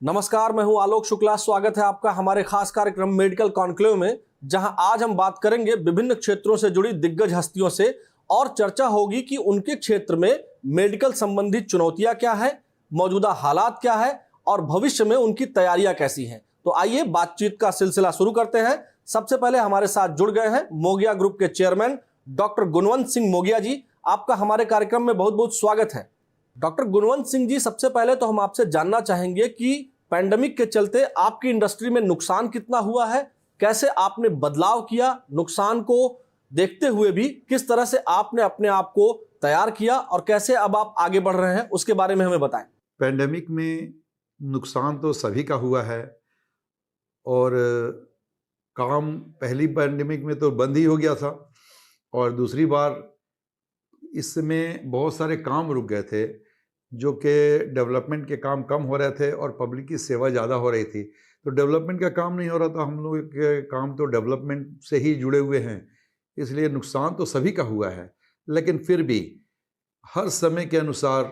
नमस्कार, मैं हूं आलोक शुक्ला। स्वागत है आपका हमारे खास कार्यक्रम मेडिकल कॉन्क्लेव में, जहां आज हम बात करेंगे विभिन्न क्षेत्रों से जुड़ी दिग्गज हस्तियों से और चर्चा होगी कि उनके क्षेत्र में मेडिकल संबंधी चुनौतियां क्या है, मौजूदा हालात क्या है और भविष्य में उनकी तैयारियां कैसी हैं। तो आइए बातचीत का सिलसिला शुरू करते हैं। सबसे पहले हमारे साथ जुड़ गए हैं मोगिया ग्रुप के चेयरमैन डॉक्टर गुणवंत सिंह मोगिया जी। आपका हमारे कार्यक्रम में बहुत बहुत स्वागत है। डॉक्टर गुणवंत सिंह जी, सबसे पहले तो हम आपसे जानना चाहेंगे कि पैंडेमिक के चलते आपकी इंडस्ट्री में नुकसान कितना हुआ है, कैसे आपने बदलाव किया, नुकसान को देखते हुए भी किस तरह से आपने अपने आप को तैयार किया और कैसे अब आप आगे बढ़ रहे हैं, उसके बारे में हमें बताएं। पैंडेमिक में नुकसान तो सभी का हुआ है और काम पहली पैंडेमिक में तो बंद ही हो गया था और दूसरी बार इसमें बहुत सारे काम रुक गए थे, जो कि डेवलपमेंट के काम कम हो रहे थे और पब्लिक की सेवा ज़्यादा हो रही थी। तो डेवलपमेंट का काम नहीं हो रहा था, हम लोग के काम तो डेवलपमेंट से ही जुड़े हुए हैं, इसलिए नुकसान तो सभी का हुआ है। लेकिन फिर भी हर समय के अनुसार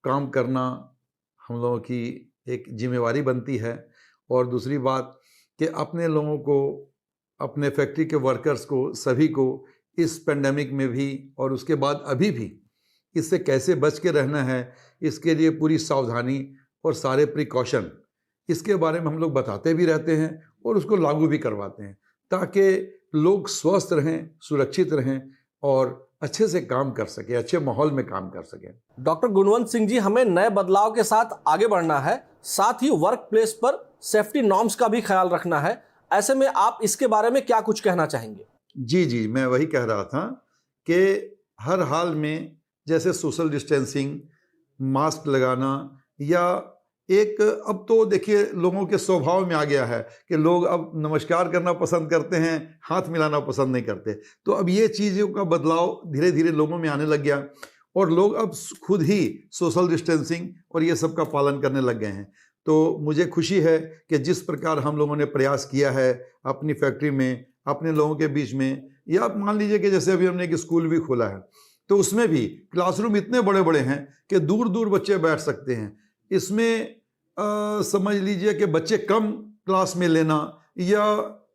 काम करना हम लोगों की एक जिम्मेवारी बनती है। और दूसरी बात कि अपने लोगों को, अपने फैक्ट्री के वर्कर्स को, सभी को इस पेंडेमिक में भी और उसके बाद अभी भी इससे कैसे बच के रहना है, इसके लिए पूरी सावधानी और सारे प्रिकॉशन इसके बारे में हम लोग बताते भी रहते हैं और उसको लागू भी करवाते हैं, ताकि लोग स्वस्थ रहें, सुरक्षित रहें और अच्छे से काम कर सके, अच्छे माहौल में काम कर सकें। डॉक्टर गुणवंत सिंह जी, हमें नए बदलाव के साथ आगे बढ़ना है, साथ ही वर्क प्लेस पर सेफ्टी नॉर्म्स का भी ख्याल रखना है। ऐसे में आप इसके बारे में क्या कुछ कहना चाहेंगे? जी, मैं वही कह रहा था कि हर हाल में जैसे सोशल डिस्टेंसिंग, मास्क लगाना, या एक अब तो देखिए लोगों के स्वभाव में आ गया है कि लोग अब नमस्कार करना पसंद करते हैं, हाथ मिलाना पसंद नहीं करते। तो अब ये चीज़ों का बदलाव धीरे धीरे लोगों में आने लग गया और लोग अब खुद ही सोशल डिस्टेंसिंग और ये सब का पालन करने लग गए हैं। तो मुझे खुशी है कि जिस प्रकार हम लोगों ने प्रयास किया है अपनी फैक्ट्री में, अपने लोगों के बीच में, या मान लीजिए कि जैसे अभी हमने एक स्कूल भी खोला है, तो उसमें भी क्लासरूम इतने बड़े बड़े हैं कि दूर दूर बच्चे बैठ सकते हैं। इसमें समझ लीजिए कि बच्चे कम क्लास में लेना, या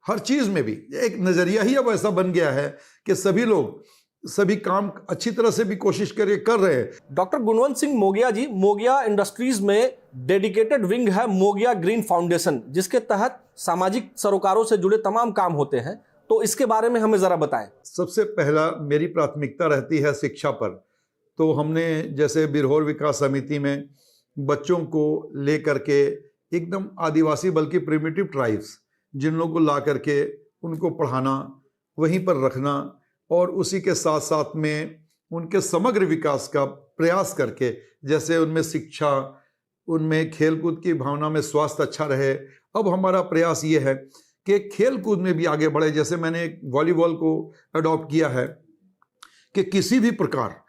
हर चीज़ में भी एक नज़रिया ही अब ऐसा बन गया है कि सभी लोग सभी काम अच्छी तरह से भी कोशिश कर रहे हैं। डॉक्टर गुणवंत सिंह मोगिया जी, मोगिया इंडस्ट्रीज में डेडिकेटेड विंग है मोगिया ग्रीन फाउंडेशन, जिसके तहत सामाजिक सरोकारों से जुड़े तमाम काम होते हैं। तो इसके बारे में हमें ज़रा बताएं। सबसे पहला मेरी प्राथमिकता रहती है शिक्षा पर। तो हमने जैसे बिरहोर विकास समिति में बच्चों को ले करके एकदम आदिवासी बल्कि प्रिमिटिव ट्राइब्स, जिन लोगों को ला करके उनको पढ़ाना, वहीं पर रखना और उसी के साथ साथ में उनके समग्र विकास का प्रयास करके, जैसे उनमें शिक्षा, उनमें खेलकूद की भावना में स्वास्थ्य अच्छा रहे। अब हमारा प्रयास ये है कि खेल कूद में भी आगे बढ़े। जैसे मैंने वॉलीबॉल को अडॉप्ट किया है कि किसी भी प्रकार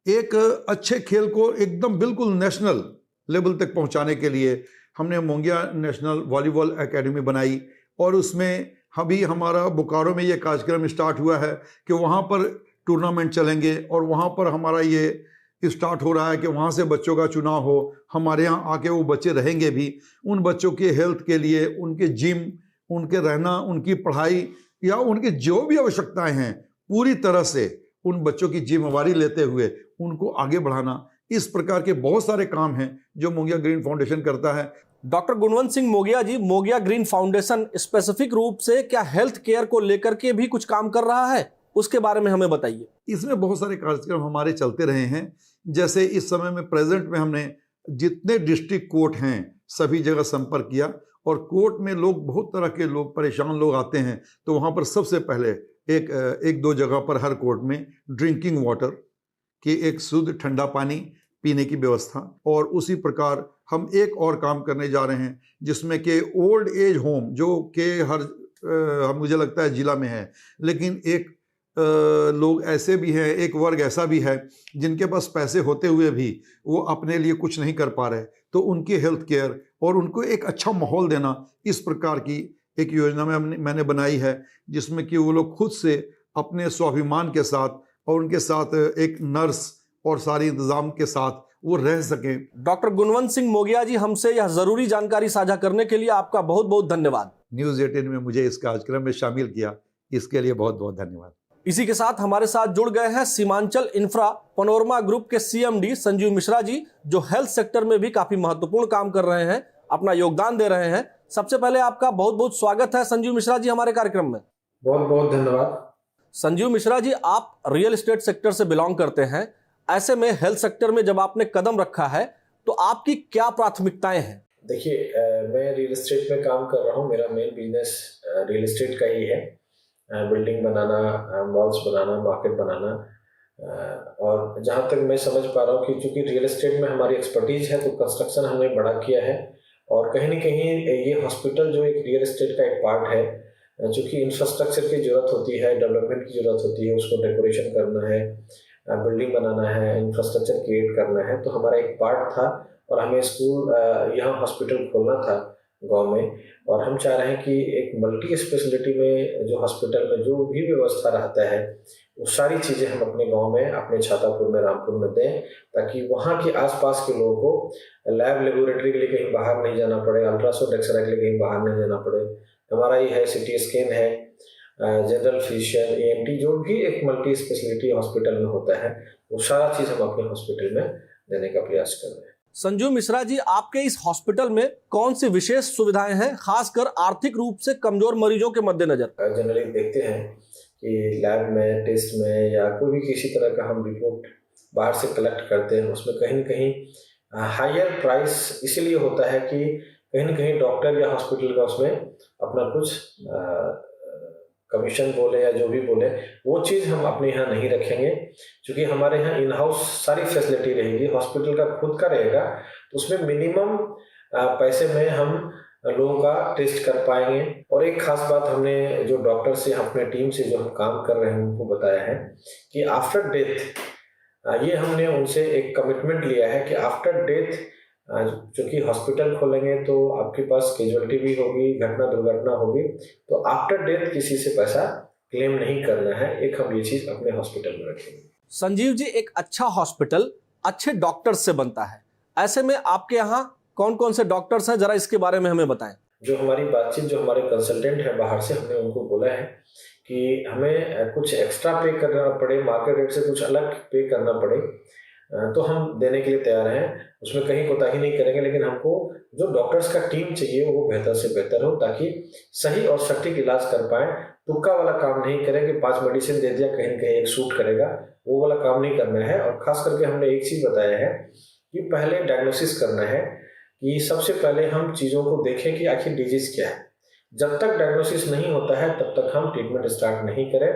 एक अच्छे खेल को एकदम बिल्कुल नेशनल लेवल तक पहुंचाने के लिए हमने मोंगिया नेशनल वॉलीबॉल एकेडमी बनाई और उसमें अभी हमारा बोकारो में ये कार्यक्रम स्टार्ट हुआ है कि वहाँ पर टूर्नामेंट चलेंगे और वहाँ पर हमारा ये स्टार्ट हो रहा है कि वहाँ से बच्चों का चुनाव हो। हमारे यहाँ आके वो बच्चे रहेंगे भी, उन बच्चों के हेल्थ के लिए, उनके जिम, उनके रहना, उनकी पढ़ाई या उनकी जो भी आवश्यकताएं हैं, पूरी तरह से उन बच्चों की जिम्मेवारी लेते हुए उनको आगे बढ़ाना। इस प्रकार के बहुत सारे काम हैं जो मोगिया ग्रीन फाउंडेशन करता है। डॉक्टर गुणवंत सिंह मोगिया जी, मोगिया ग्रीन फाउंडेशन स्पेसिफिक रूप से क्या हेल्थ केयर को लेकर के भी कुछ काम कर रहा है, उसके बारे में हमें बताइए। इसमें बहुत सारे कार्यक्रम हमारे चलते रहे हैं। जैसे इस समय में प्रेजेंट में हमने जितने डिस्ट्रिक्ट कोर्ट हैं सभी जगह संपर्क किया और कोर्ट में लोग, बहुत तरह के लोग, परेशान लोग आते हैं, तो वहाँ पर सबसे पहले एक दो जगह पर हर कोर्ट में ड्रिंकिंग वाटर की एक शुद्ध ठंडा पानी पीने की व्यवस्था। और उसी प्रकार हम एक और काम करने जा रहे हैं जिसमें कि ओल्ड एज होम, जो कि हर मुझे लगता है जिला में है, लेकिन एक लोग ऐसे भी हैं, एक वर्ग ऐसा भी है जिनके पास पैसे होते हुए भी वो अपने लिए कुछ नहीं कर पा रहे, तो उनकी हेल्थ केयर और उनको एक अच्छा माहौल देना, इस प्रकार की एक योजना मैंने बनाई है, जिसमें कि वो लोग खुद से अपने स्वाभिमान के साथ और उनके साथ एक नर्स और सारे इंतज़ाम के साथ वो रह सकें। डॉक्टर गुणवंत सिंह मोगिया जी, हमसे यह जरूरी जानकारी साझा करने के लिए आपका बहुत बहुत धन्यवाद। न्यूज़ 18 में मुझे इस कार्यक्रम में शामिल किया, इसके लिए बहुत बहुत धन्यवाद। इसी के साथ हमारे साथ जुड़ गए हैं सीमांचल इंफ्रा पैनोरमा ग्रुप के सीएमडी संजीव मिश्रा जी, जो हेल्थ सेक्टर में भी काफी महत्वपूर्ण काम कर रहे हैं, अपना योगदान दे रहे हैं। सबसे पहले आपका बहुत बहुत स्वागत है संजीव मिश्रा जी हमारे कार्यक्रम में। बहुत बहुत धन्यवाद। संजीव मिश्रा जी, आप रियल एस्टेट सेक्टर से बिलोंग करते हैं, ऐसे में हेल्थ सेक्टर में जब आपने कदम रखा है तो आपकी क्या प्राथमिकताएं हैं? देखिए, मैं रियल एस्टेट में काम कर रहा हूँ। मेरा मेन बिजनेस रियल एस्टेट का ही है। बिल्डिंग बनाना, मॉल्स बनाना, मार्केट बनाना। और जहाँ तक मैं समझ पा रहा हूँ कि चूँकि रियल एस्टेट में हमारी एक्सपर्टीज है तो कंस्ट्रक्शन हमने बड़ा किया है। और कहीं ना कहीं ये हॉस्पिटल जो एक रियल एस्टेट का एक पार्ट है, चूँकि इंफ्रास्ट्रक्चर की ज़रूरत होती है, डेवलपमेंट की ज़रूरत होती है, उसको डेकोरेशन करना है, बिल्डिंग बनाना है, इंफ्रास्ट्रक्चर क्रिएट करना है, तो हमारा एक पार्ट था। और हमें स्कूल, यहाँ हॉस्पिटल खोलना था गांव में। और हम चाह रहे हैं कि एक मल्टी स्पेशलिटी में जो हॉस्पिटल में जो भी व्यवस्था रहता है वो सारी चीज़ें हम अपने गांव में, अपने छातापुर में, रामपुर में दें, ताकि वहाँ के आसपास के लोगों को लैब लेबोरेटरी के लिए कहीं बाहर नहीं जाना पड़े, अल्ट्रासाउंड एक्सरे के लिए कहीं बाहर नहीं जाना पड़े। हमारा ही है, सिटी स्कैन है, जनरल फिजिशियन, ENT, जो भी एक मल्टी स्पेशलिटी हॉस्पिटल में होता है, वो सारा चीज़ हम अपने हॉस्पिटल में देने का प्रयास कर रहे हैं। संजीव मिश्रा जी, आपके इस हॉस्पिटल में कौन सी विशेष सुविधाएं हैं, खासकर आर्थिक रूप से कमजोर मरीजों के मद्देनजर? जनरली देखते हैं कि लैब में, टेस्ट में या कोई भी किसी तरह का हम रिपोर्ट बाहर से कलेक्ट करते हैं, उसमें कहीं न कहीं हायर प्राइस इसलिए होता है कि कहीं न कहीं डॉक्टर या हॉस्पिटल का उसमें अपना कुछ कमीशन बोले या जो भी बोले, वो चीज़ हम अपने यहाँ नहीं रखेंगे। क्योंकि हमारे यहाँ इन हाउस सारी फैसिलिटी रहेगी, हॉस्पिटल का खुद का रहेगा, तो उसमें मिनिमम पैसे में हम लोगों का टेस्ट कर पाएंगे। और एक खास बात हमने जो डॉक्टर से, अपने टीम से जो हम काम कर रहे हैं उनको बताया है कि आफ्टर डेथ, ये हमने उनसे एक कमिटमेंट लिया है कि आफ्टर डेथ चूँकि हॉस्पिटल खोलेंगे तो आपके पास कैजुअलिटी भी होगी, घटना दुर्घटना होगी, तो आफ्टर डेथ किसी से पैसा क्लेम नहीं करना है। एक हम ये चीज़ अपने हॉस्पिटल में रखेंगे। संजीव जी, एक अच्छा हॉस्पिटल अच्छे डॉक्टर्स से बनता है, ऐसे में आपके यहाँ कौन कौन से डॉक्टर्स हैं, जरा इसके बारे में हमें बताएं। जो हमारी बातचीत, जो हमारे कंसल्टेंट हैं बाहर से, हमने उनको बोला है कि हमें कुछ एक्स्ट्रा पे करना पड़े, मार्केट रेट से कुछ अलग पे करना पड़े, तो हम देने के लिए तैयार हैं, उसमें कहीं कोताही नहीं करेंगे। लेकिन हमको जो डॉक्टर्स का टीम चाहिए वो बेहतर से बेहतर हो, ताकि सही और सटीक इलाज कर पाएँ। तुक्का वाला काम नहीं करें कि 5 मेडिसिन दे दिया, कहीं न कहीं एक सूट करेगा, वो वाला काम नहीं करना है। और ख़ास करके हमने एक चीज़ बताया है कि पहले डायग्नोसिस करना है, कि सबसे पहले हम चीज़ों को देखें कि आखिर डिजीज़ क्या है। जब तक डायग्नोसिस नहीं होता है तब तक हम ट्रीटमेंट स्टार्ट नहीं करें,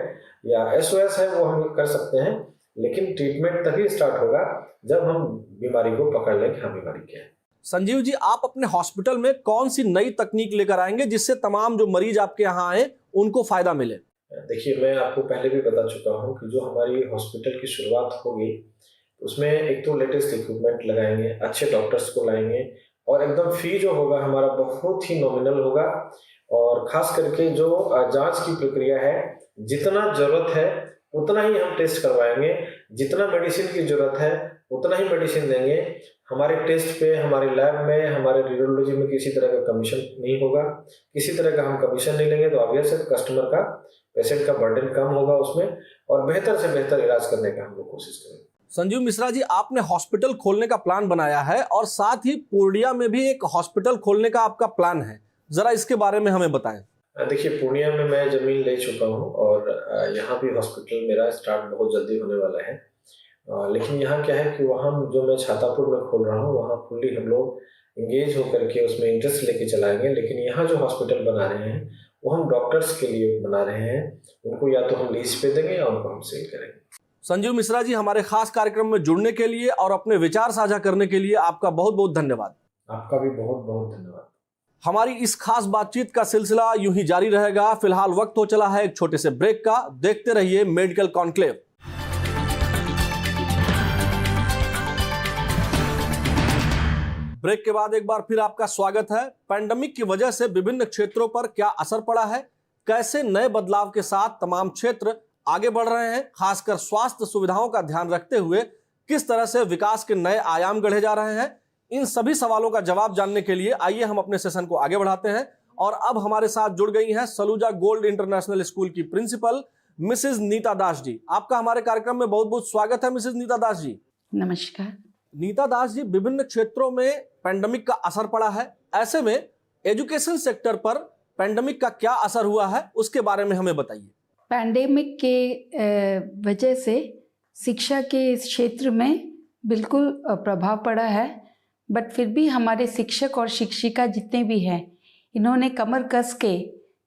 या SOS है वो हम कर सकते हैं, लेकिन ट्रीटमेंट तभी स्टार्ट होगा जब हम बीमारी को पकड़ लें कि हाँ बीमारी क्या है। संजीव जी, आप अपने हॉस्पिटल में कौन सी नई तकनीक लेकर आएंगे जिससे तमाम जो मरीज आपके यहाँ आए उनको फायदा मिले? देखिए, मैं आपको पहले भी बता चुका हूँ कि जो हमारी हॉस्पिटल की शुरुआत होगी उसमें एक तो लेटेस्ट इक्विपमेंट लगाएंगे, अच्छे डॉक्टर्स को लाएंगे, और एकदम फी जो होगा हमारा बहुत ही नॉमिनल होगा। और ख़ास करके जो जांच की प्रक्रिया है, जितना ज़रूरत है उतना ही हम टेस्ट करवाएंगे, जितना मेडिसिन की ज़रूरत है उतना ही मेडिसिन देंगे। हमारे टेस्ट पे, हमारे लैब में, हमारे रेडियोलॉजी में किसी तरह का कमीशन नहीं होगा, किसी तरह का हम कमीशन नहीं लेंगे, तो ऑब्वियस है कस्टमर का, पेशेंट का बर्डन कम होगा उसमें, और बेहतर से बेहतर इलाज करने का हम लोग कोशिश करेंगे। संजीव मिश्रा जी, आपने हॉस्पिटल खोलने का प्लान बनाया है और साथ ही पूर्णिया में भी एक हॉस्पिटल खोलने का आपका प्लान है, जरा इसके बारे में हमें बताएं। देखिए, पूर्णिया में मैं ज़मीन ले चुका हूँ और यहाँ भी हॉस्पिटल मेरा स्टार्ट बहुत जल्दी होने वाला है। लेकिन यहाँ क्या है कि वहाँ जो मैं छातापुर में खोल रहा हूँ वहाँ फुल्ली हम लोग इंगेज होकर के उसमें इंटरेस्ट लेके चलाएंगे। लेकिन यहाँ जो हॉस्पिटल बना रहे हैं वो हम डॉक्टर्स के लिए बना रहे हैं, उनको या तो हम लीज पे देंगे या उनको हम सेल करेंगे। संजीव मिश्रा जी, हमारे खास कार्यक्रम में जुड़ने के लिए और अपने विचार साझा करने के लिए आपका बहुत बहुत धन्यवाद। आपका भी बहुत बहुत धन्यवाद। हमारी इस खास बातचीत का सिलसिला यूं ही जारी रहेगा। फिलहाल वक्त हो चला है एक छोटे से ब्रेक का। देखते रहिए मेडिकल कॉन्क्लेव। ब्रेक के बाद एक बार फिर आपका स्वागत है। पैंडेमिक की वजह से विभिन्न क्षेत्रों पर क्या असर पड़ा है, कैसे नए बदलाव के साथ तमाम क्षेत्र आगे बढ़ रहे हैं, खासकर स्वास्थ्य सुविधाओं का ध्यान रखते हुए किस तरह से विकास के नए आयाम गढ़े जा रहे हैं, इन सभी सवालों का जवाब जानने के लिए आइए हम अपने सेशन को आगे बढ़ाते हैं। और अब हमारे साथ जुड़ गई हैं सलूजा गोल्ड इंटरनेशनल स्कूल की प्रिंसिपल मिसेज नीता दास जी। आपका हमारे कार्यक्रम में बहुत बहुत स्वागत है मिसेज नीता दास जी। नमस्कार। नीता दास जी, विभिन्न क्षेत्रों में पैंडेमिक का असर पड़ा है, ऐसे में एजुकेशन सेक्टर पर पैंडेमिक का क्या असर हुआ है उसके बारे में हमें बताइए। पैंडेमिक के वजह से शिक्षा के इस क्षेत्र में बिल्कुल प्रभाव पड़ा है, बट फिर भी हमारे शिक्षक और शिक्षिका जितने भी हैं, इन्होंने कमर कस के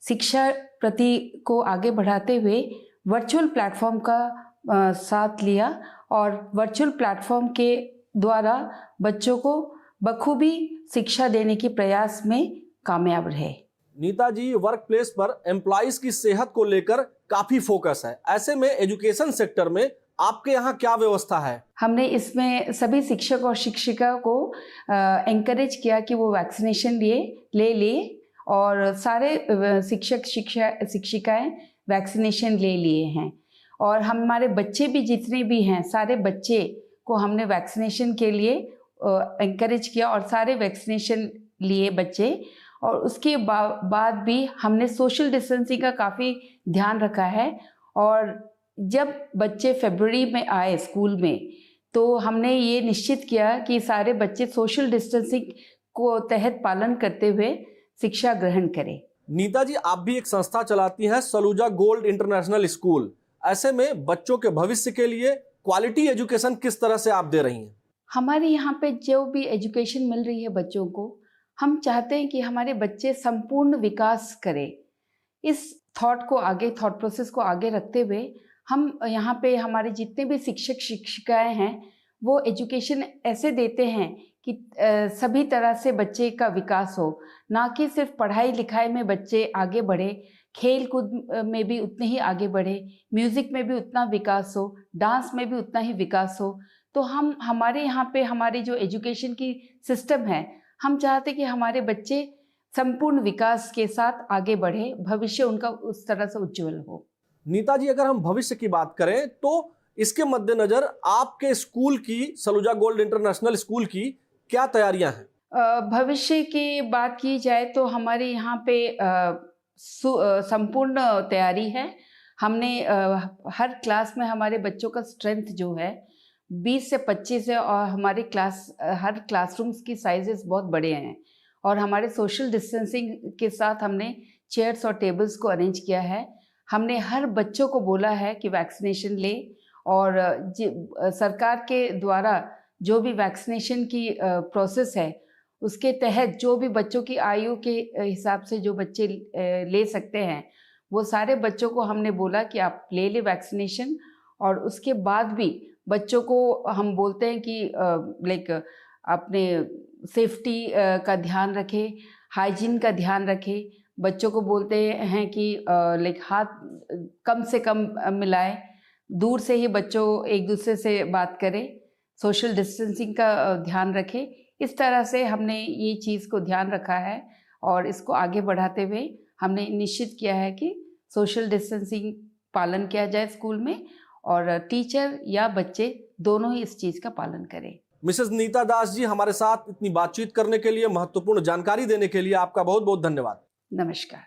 शिक्षा प्रति को आगे बढ़ाते हुए वर्चुअल प्लेटफॉर्म का साथ लिया और वर्चुअल प्लेटफॉर्म के द्वारा बच्चों को बखूबी शिक्षा देने के प्रयास में कामयाब रहे। नीता जी, वर्क प्लेस पर एम्प्लॉइज की सेहत को लेकर काफी फोकस है, ऐसे में एजुकेशन सेक्टर में आपके यहाँ क्या व्यवस्था है? हमने इसमें सभी शिक्षक और शिक्षिका को एंकरेज किया कि वो वैक्सीनेशन ले लिए और सारे शिक्षक शिक्षिकाएं वैक्सीनेशन ले लिए हैं और हमारे बच्चे भी जितने भी हैं, सारे बच्चे को हमने वैक्सीनेशन के लिए एंकरेज किया और सारे वैक्सीनेशन लिए बच्चे। और उसके बाद भी हमने सोशल डिस्टेंसिंग का काफ़ी ध्यान रखा है और जब बच्चे फरवरी में आए स्कूल में तो हमने ये निश्चित किया कि सारे बच्चे सोशल डिस्टेंसिंग को तहत पालन करते हुए शिक्षा ग्रहण करें। नीता जी, आप भी एक संस्था चलाती हैं, सलूजा गोल्ड इंटरनेशनल स्कूल, ऐसे में बच्चों के भविष्य के लिए क्वालिटी एजुकेशन किस तरह से आप दे रही हैं? हमारे यहाँ पे जो भी एजुकेशन मिल रही है बच्चों को, हम चाहते हैं कि हमारे बच्चे संपूर्ण विकास करें। इस थॉट प्रोसेस को आगे रखते हुए हम यहाँ पे हमारे जितने भी शिक्षक शिक्षिकाएं हैं वो एजुकेशन ऐसे देते हैं कि सभी तरह से बच्चे का विकास हो, ना कि सिर्फ पढ़ाई लिखाई में बच्चे आगे बढ़े, खेल कूद में भी उतने ही आगे बढ़े, म्यूज़िक में भी उतना विकास हो, डांस में भी उतना ही विकास हो। तो हम हमारे यहाँ पे हमारी जो एजुकेशन की सिस्टम है, हम चाहते कि हमारे बच्चे संपूर्ण विकास के साथ आगे बढ़े, भविष्य उनका उस तरह से उज्जवल हो। नीता जी, अगर हम भविष्य की बात करें तो इसके मद्देनजर आपके स्कूल की, सलूजा गोल्ड इंटरनेशनल स्कूल की क्या तैयारियां हैं? भविष्य की बात की जाए तो हमारे यहाँ पे संपूर्ण तैयारी है। हमने हर क्लास में हमारे बच्चों का स्ट्रेंथ जो है 20 से 25 है और हमारे हर क्लासरूम्स की साइजेस बहुत बड़े हैं और हमारे सोशल डिस्टेंसिंग के साथ हमने चेयर्स और टेबल्स को अरेंज किया है। हमने हर बच्चों को बोला है कि वैक्सीनेशन ले और सरकार के द्वारा जो भी वैक्सीनेशन की प्रोसेस है उसके तहत जो भी बच्चों की आयु के हिसाब से जो बच्चे ले सकते हैं वो सारे बच्चों को हमने बोला कि आप ले वैक्सीनेशन। और उसके बाद भी बच्चों को हम बोलते हैं कि लाइक अपने सेफ्टी का ध्यान रखें, हाइजीन का ध्यान रखें। बच्चों को बोलते हैं कि लाइक हाथ कम से कम मिलाएं, दूर से ही बच्चों एक दूसरे से बात करें, सोशल डिस्टेंसिंग का ध्यान रखें। इस तरह से हमने ये चीज़ को ध्यान रखा है और इसको आगे बढ़ाते हुए हमने निश्चित किया है कि सोशल डिस्टेंसिंग पालन किया जाए स्कूल में और टीचर या बच्चे दोनों ही इस चीज़ का पालन करें। मिसेस नीता दास जी, हमारे साथ इतनी बातचीत करने के लिए, महत्वपूर्ण जानकारी देने के लिए आपका बहुत बहुत धन्यवाद। नमस्कार।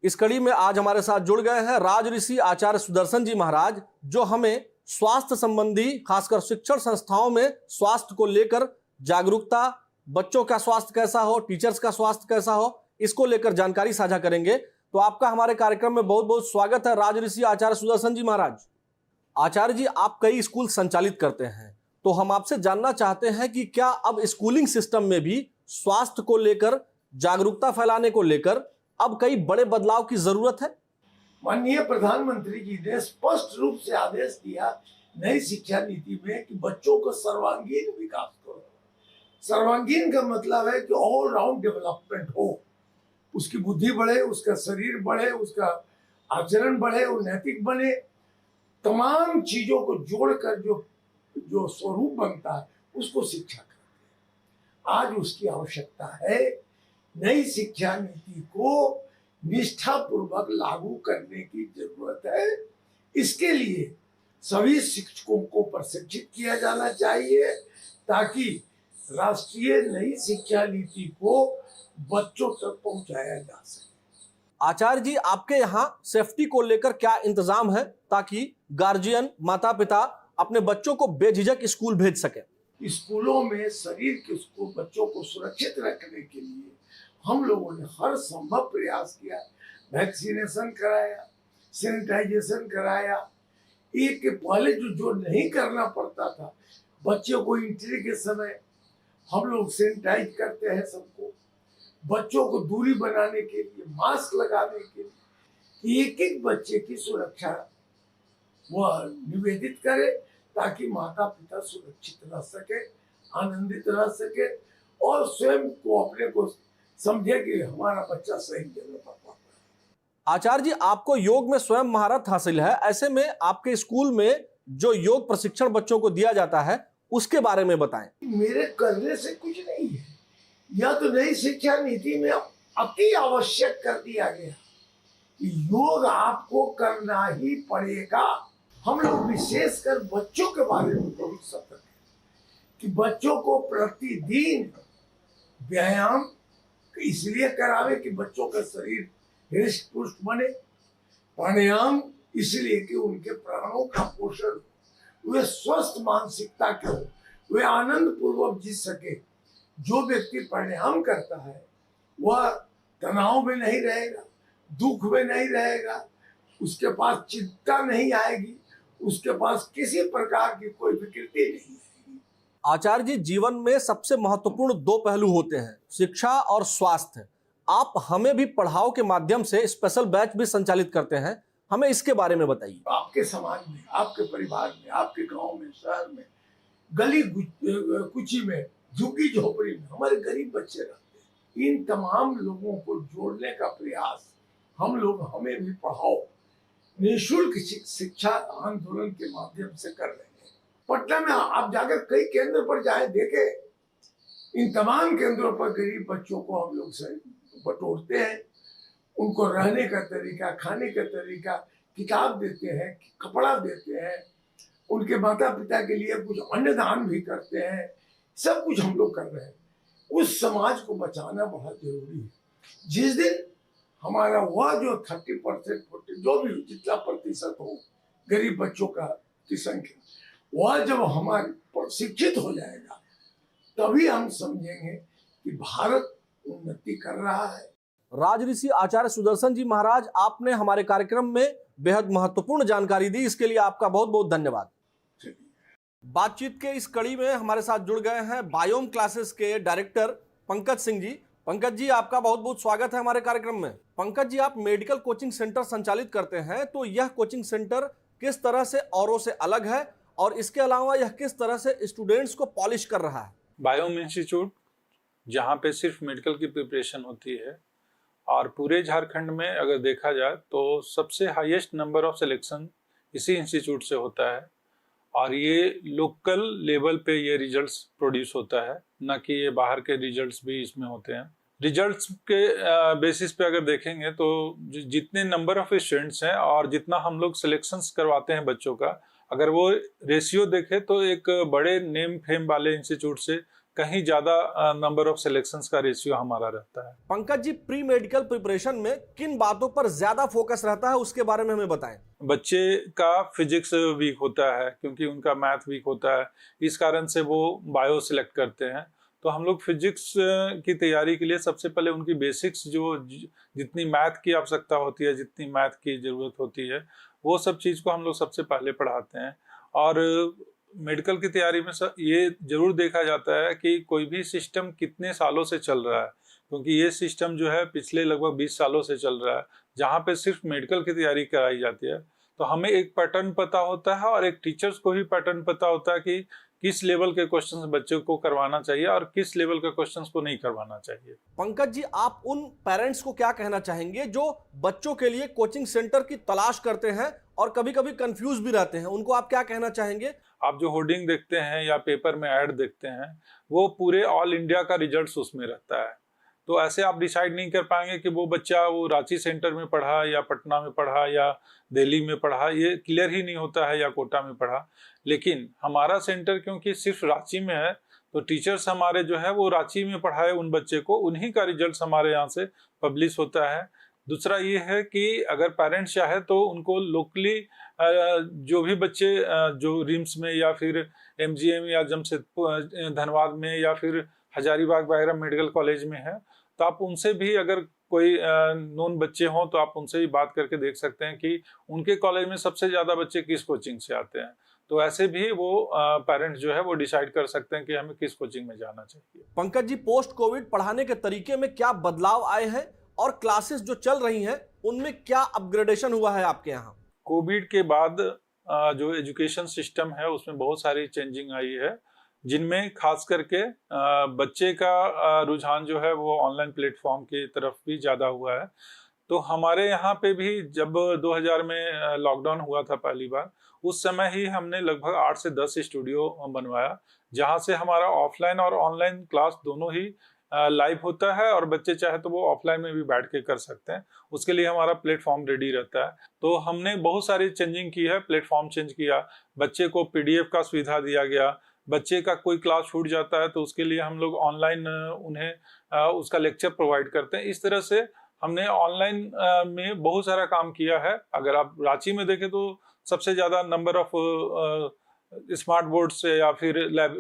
इस कड़ी में आज हमारे साथ जुड़ गए हैं राज ऋषि आचार्य सुदर्शन जी महाराज, जो हमें स्वास्थ्य संबंधी, खासकर शिक्षण संस्थाओं में स्वास्थ्य को लेकर जागरूकता, बच्चों का स्वास्थ्य कैसा हो, टीचर्स का स्वास्थ्य कैसा हो, इसको लेकर जानकारी साझा करेंगे। तो आपका हमारे कार्यक्रम में बहुत बहुत स्वागत है राज ऋषि आचार्य सुदर्शन जी महाराज। आचार्य जी, आप कई स्कूल संचालित करते हैं, तो हम आपसे जानना चाहते हैं कि क्या अब स्कूलिंग सिस्टम में भी स्वास्थ्य को लेकर, जागरूकता फैलाने को लेकर अब कई बड़े बदलाव की जरूरत है? माननीय प्रधानमंत्री जी ने स्पष्ट रूप से आदेश दिया नई शिक्षा नीति में कि बच्चों को सर्वांगीण विकास करो। सर्वांगीण का मतलब है कि ऑल राउंड डेवलपमेंट हो, उसकी बुद्धि बढ़े, उसका शरीर बढ़े, उसका आचरण बढ़े, वो नैतिक बने। तमाम चीजों को जोड़कर जो स्वरूप बनता है उसको शिक्षा करते हैं। आज उसकी आवश्यकता है। नई शिक्षा नीति को निष्ठापूर्वक लागू करने की जरूरत है। इसके लिए सभी शिक्षकों को प्रशिक्षित किया जाना चाहिए ताकि राष्ट्रीय नई शिक्षा नीति को बच्चों तक पहुंचाया जा सके। आचार्य जी, आपके यहाँ सेफ्टी को लेकर क्या इंतजाम है ताकि गार्जियन, माता पिता अपने बच्चों को बेझिझक स्कूल भेज सके? स्कूलों में शरीर के बच्चों को सुरक्षित रखने के लिए हम लोगों ने हर संभव प्रयास किया। वैक्सीनेशन कराया, सैनिटाइजेशन कराया। एक के पहले जो नहीं करना पड़ता था, बच्चों को एंट्री के समय हम लोग सैनिटाइज करते हैं सबको। बच्चों को दूरी बनाने के लिए, मास्क लगाने के लिए एक एक बच्चे की सुरक्षा वह निवेदित करे ताकि माता पिता सुरक्षित रह सके, आनंदित रह सके और स्वयं को अपने को समझे कि हमारा बच्चा सही जगह पर पढ़ रहा है। आचार्य जी, आपको योग में स्वयं महारत हासिल है, ऐसे में आपके स्कूल में जो योग प्रशिक्षण बच्चों को दिया जाता है उसके बारे में बताएं। मेरे करने से कुछ नहीं है, यह तो नई शिक्षा नीति में अति आवश्यक कर दिया गया कि योग आपको करना ही पड़ेगा। हम लोग विशेषकर बच्चों के बारे में बहुत सतर्क हैं कि बच्चों को प्रतिदिन व्यायाम इसलिए करावे कि बच्चों का शरीर हृष्ट पुष्ट बने, प्राणायाम इसलिए कि उनके प्राणों का पोषण हो, वे स्वस्थ मानसिकता के हो, वे आनंद पूर्वक जी सके। जो व्यक्ति प्राणायाम करता है वह तनाव में नहीं रहेगा, दुख में नहीं रहेगा, उसके पास चिंता नहीं आएगी, उसके पास किसी प्रकार की कोई विकृति नहीं आएगी। आचार्य जी, जीवन में सबसे महत्वपूर्ण दो पहलू होते हैं, शिक्षा और स्वास्थ्य। आप हमें भी पढ़ाओ के माध्यम से स्पेशल बैच भी संचालित करते हैं, हमें इसके बारे में बताइए। आपके समाज में, आपके परिवार में, आपके गांव में, शहर में, गली कुची में, झुग्गी झोपड़ी में हमारे गरीब बच्चे रहते हैं। इन तमाम लोगों को जोड़ने का प्रयास हम लोग हमें भी पढ़ाओ निःशुल्क शिक्षा आंदोलन के माध्यम से कर रहे हैं। पटना में आप जाकर कई केंद्र पर जाए देखें, इन तमाम केंद्रों पर गरीब बच्चों को हम लोग से बटोरते हैं, उनको रहने का तरीका, खाने का तरीका, किताब देते हैं, कपड़ा देते हैं, उनके माता पिता के लिए कुछ अन्नदान भी करते हैं। सब कुछ हम लोग कर रहे हैं। उस समाज को बचाना बहुत जरूरी है। जिस दिन हमारा वह जो 30% जो भी जितना प्रतिशत हो गरीब बच्चों का की संख्या, वह जब हमारे शिक्षित हो जाएगा तभी हम समझेंगे कि भारत उन्नति कर रहा है। राजऋषि आचार्य सुदर्शन जी महाराज, आपने हमारे कार्यक्रम में बेहद महत्वपूर्ण जानकारी दी, इसके लिए आपका बहुत बहुत धन्यवाद। बातचीत के इस कड़ी में हमारे साथ जुड़ गए हैं बायोम क्लासेस के डायरेक्टर पंकज सिंह जी। पंकज जी, आपका बहुत बहुत स्वागत है हमारे कार्यक्रम में। पंकज जी, आप मेडिकल कोचिंग सेंटर संचालित करते हैं, तो यह कोचिंग सेंटर किस तरह से औरों से अलग है और इसके अलावा यह किस तरह से स्टूडेंट्स को पॉलिश कर रहा है? बायोम इंस्टीट्यूट, जहाँ पे सिर्फ मेडिकल की प्रिपरेशन होती है और पूरे झारखंड में अगर देखा जाए तो सबसे हाईएस्ट नंबर ऑफ सिलेक्शन इसी इंस्टीट्यूट से होता है और ये लोकल लेवल पे ये रिजल्ट्स प्रोड्यूस होता है, न कि ये बाहर के रिजल्ट्स भी इसमें होते हैं। रिजल्ट्स के बेसिस पे अगर देखेंगे तो जितने नंबर ऑफ स्टूडेंट्स हैं और जितना हम लोग सिलेक्शंस करवाते हैं बच्चों का, अगर वो रेशियो देखें तो एक बड़े नेम फेम वाले इंस्टीट्यूट से कहीं ज्यादा नंबर ऑफ सिलेक्शंस का रेशियो हमारा रहता है। Pankaj ji, pre medical preparation में किन बातों पर ज्यादा फोकस रहता है, उसके बारे में हमें बताएं। बच्चे का फिजिक्स वीक होता है क्योंकि उनका मैथ वीक होता है, इस कारण से वो बायो सिलेक्ट करते हैं। तो हम लोग फिजिक्स की तैयारी के लिए सबसे पहले उनकी बेसिक्स, जो जितनी मैथ की आवश्यकता होती है, जितनी मैथ की जरूरत होती है, वो सब चीज़ को हम लोग सबसे पहले पढ़ाते हैं। और मेडिकल की तैयारी में ये जरूर देखा जाता है कि कोई भी सिस्टम कितने सालों से चल रहा है, क्योंकि ये सिस्टम जो है पिछले लगभग 20 सालों से चल रहा है, जहाँ पे सिर्फ मेडिकल की तैयारी कराई जाती है। तो हमें एक पैटर्न पता होता है और एक टीचर्स को भी पैटर्न पता होता है कि किस लेवल के क्वेश्चंस बच्चों को करवाना चाहिए और किस लेवल के क्वेश्चंस को नहीं करवाना चाहिए। पंकज जी, आप उन पेरेंट्स को क्या कहना चाहेंगे जो बच्चों के लिए कोचिंग सेंटर की तलाश करते हैं और कभी कभी कंफ्यूज भी रहते हैं, उनको आप क्या कहना चाहेंगे? आप जो होर्डिंग देखते हैं या पेपर में ऐड देखते हैं, वो पूरे ऑल इंडिया का रिजल्ट्स उसमें रहता है। तो ऐसे आप डिसाइड नहीं कर पाएंगे कि वो बच्चा वो रांची सेंटर में पढ़ा या पटना में पढ़ा या दिल्ली में पढ़ा, ये क्लियर ही नहीं होता है, या कोटा में पढ़ा। लेकिन हमारा सेंटर क्योंकि सिर्फ रांची में है, तो टीचर्स हमारे जो है वो रांची में पढ़ाए उन बच्चे को, उन्हीं का रिजल्ट हमारे यहाँ से पब्लिश होता है। दूसरा ये है कि अगर पेरेंट्स चाहे तो उनको लोकली जो भी बच्चे जो रिम्स में या फिर MGM या जमशेदपुर धनबाद में या फिर हजारीबाग वगैरह मेडिकल कॉलेज में है, तो आप उनसे भी अगर कोई नोन बच्चे हों तो आप उनसे भी बात करके देख सकते हैं कि उनके कॉलेज में सबसे ज़्यादा बच्चे किस कोचिंग से आते हैं। तो ऐसे भी वो पेरेंट्स जो है वो डिसाइड कर सकते हैं कि हमें किस कोचिंग में जाना चाहिए। पंकज जी, पोस्ट कोविड पढ़ाने के तरीके में क्या बदलाव आए हैं और क्लासेस जो चल रही हैं उनमें क्या अपग्रेडेशन हुआ है आपके यहाँ? कोविड के बाद जो एजुकेशन सिस्टम है उसमें बहुत सारी चेंजिंग आई है, जिनमें खास करके बच्चे का रुझान जो है वो ऑनलाइन प्लेटफॉर्म की तरफ भी ज़्यादा हुआ है। तो हमारे यहाँ पे भी जब 2000 में लॉकडाउन हुआ था पहली बार, उस समय ही हमने लगभग 8 से 10 स्टूडियो बनवाया, जहाँ से हमारा ऑफलाइन और ऑनलाइन क्लास दोनों ही लाइव होता है, और बच्चे चाहे तो वो ऑफलाइन में भी बैठ के कर सकते हैं। उसके लिए हमारा प्लेटफॉर्म रेडी रहता है। तो हमने बहुत सारी चेंजिंग की है, प्लेटफॉर्म चेंज किया, बच्चे को PDF का सुविधा दिया गया, बच्चे का कोई क्लास छूट जाता है तो उसके लिए हम लोग ऑनलाइन उन्हें उसका लेक्चर प्रोवाइड करते हैं। इस तरह से हमने ऑनलाइन में बहुत सारा काम किया है। अगर आप रांची में देखें तो सबसे ज़्यादा नंबर ऑफ स्मार्ट बोर्ड से या फिर लैब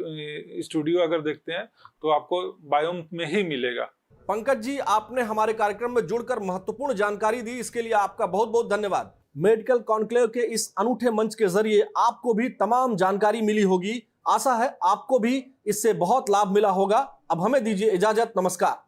स्टूडियो अगर देखते हैं तो आपको बायोम में ही मिलेगा। पंकज जी, आपने हमारे कार्यक्रम में जुड़कर महत्वपूर्ण जानकारी दी, इसके लिए आपका बहुत बहुत धन्यवाद। मेडिकल कॉन्क्लेव के इस अनूठे मंच के जरिए आपको भी तमाम जानकारी मिली होगी। आशा है आपको भी इससे बहुत लाभ मिला होगा। अब हमें दीजिए इजाजत। नमस्कार।